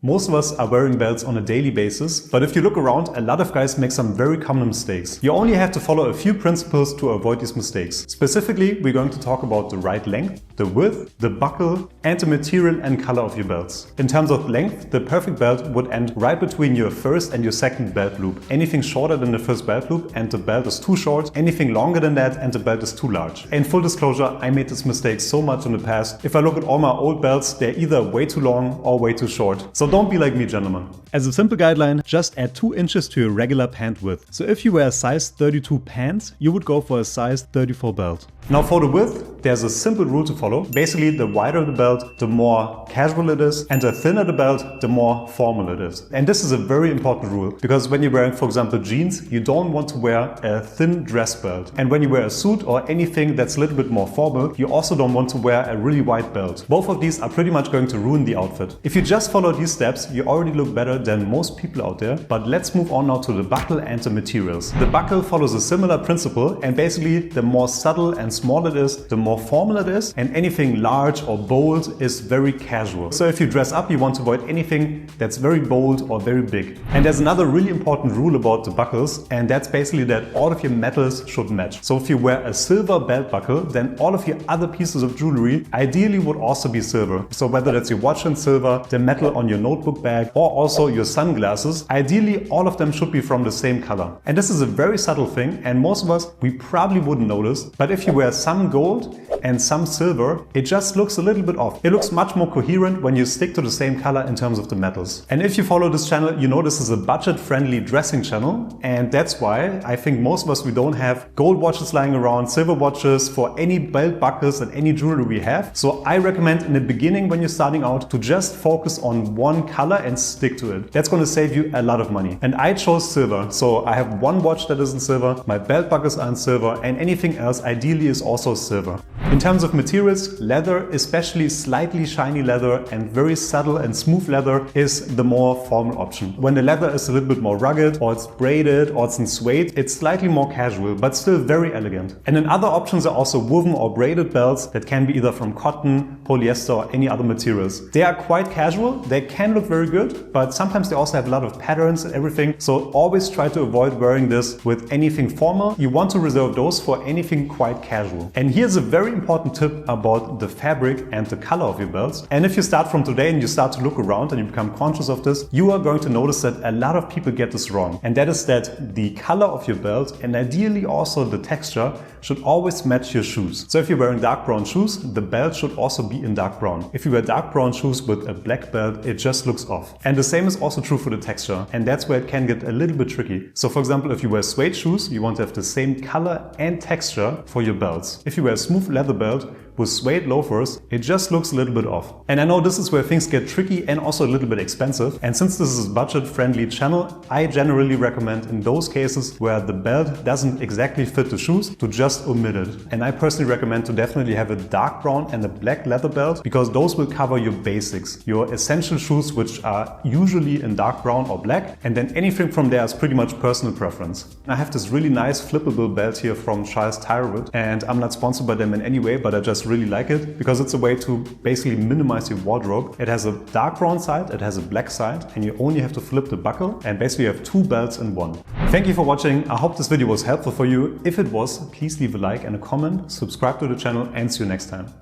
Most of us are wearing belts on a daily basis, but if you look around, a lot of guys make some very common mistakes. You only have to follow a few principles to avoid these mistakes. Specifically, we're going to talk about the right length, the width, the buckle, and the material and color of your belts. In terms of length, the perfect belt would end right between your first and your second belt loop. Anything shorter than the first belt loop and the belt is too short, anything longer than that and the belt is too large. And full disclosure, I made this mistake so much in the past. If I look at all my old belts, they're either way too long or way too short. So don't be like me, gentlemen. As a simple guideline, just add 2 inches to your regular pant width. So if you wear a size 32 pants, you would go for a size 34 belt. Now for the width, there's a simple rule to follow. Basically, the wider the belt, the more casual it is, and the thinner the belt, the more formal it is. And this is a very important rule, because when you're wearing, for example, jeans, you don't want to wear a thin dress belt. And when you wear a suit or anything that's a little bit more formal, you also don't want to wear a really wide belt. Both of these are pretty much going to ruin the outfit. If you just follow these steps, you already look better than most people out there. But let's move on now to the buckle and the materials. The buckle follows a similar principle, and basically the more subtle and small it is, the more formal it is, and anything large or bold is very casual. So if you dress up, you want to avoid anything that's very bold or very big. And there's another really important rule about the buckles, and that's basically that all of your metals should match. So if you wear a silver belt buckle, then all of your other pieces of jewelry ideally would also be silver. So whether that's your watch in silver, the metal on your notebook bag, or also your sunglasses, ideally all of them should be from the same color. And this is a very subtle thing, and most of us, we probably wouldn't notice, but if you wear some gold and some silver, it just looks a little bit off. It looks much more coherent when you stick to the same color in terms of the metals. And if you follow this channel, you know this is a budget-friendly dressing channel, and that's why I think most of us, we don't have gold watches lying around, silver watches for any belt buckles and any jewelry we have. So I recommend in the beginning, when you're starting out, to just focus on one color and stick to it. That's going to save you a lot of money. And I chose silver, so I have one watch that is in silver, my belt buckles are in silver, and anything else ideally is also silver. In terms of materials, leather, especially slightly shiny leather and very subtle and smooth leather, is the more formal option. When the leather is a little bit more rugged, or it's braided, or it's in suede, it's slightly more casual, but still very elegant. And then other options are also woven or braided belts that can be either from cotton, polyester, or any other materials. They are quite casual, they can look very good, but sometimes they also have a lot of patterns and everything. So always try to avoid wearing this with anything formal. You want to reserve those for anything quite casual. And here's a very important tip about the fabric and the color of your belts. And if you start from today and you start to look around and you become conscious of this, you are going to notice that a lot of people get this wrong. And that is that the color of your belt, and ideally also the texture, should always match your shoes. So if you're wearing dark brown shoes, the belt should also be in dark brown. If you wear dark brown shoes with a black belt, it just looks off. And the same is also true for the texture. And that's where it can get a little bit tricky. So for example, if you wear suede shoes, you want to have the same color and texture for your belts. If you wear a smooth leather belt with suede loafers, it just looks a little bit off. And I know this is where things get tricky and also a little bit expensive. And since this is a budget-friendly channel, I generally recommend in those cases where the belt doesn't exactly fit the shoes to just omit it. And I personally recommend to definitely have a dark brown and a black leather belt, because those will cover your basics, your essential shoes, which are usually in dark brown or black. And then anything from there is pretty much personal preference. I have this really nice flippable belt here from Charles Tyrwood, and I'm not sponsored by them in any way, but I just really like it because it's a way to basically minimize your wardrobe. It has a dark brown side, it has a black side, and you only have to flip the buckle, and basically you have 2 belts in one. Thank you for watching. I hope this video was helpful for you. If it was, please leave a like and a comment, subscribe to the channel, and see you next time.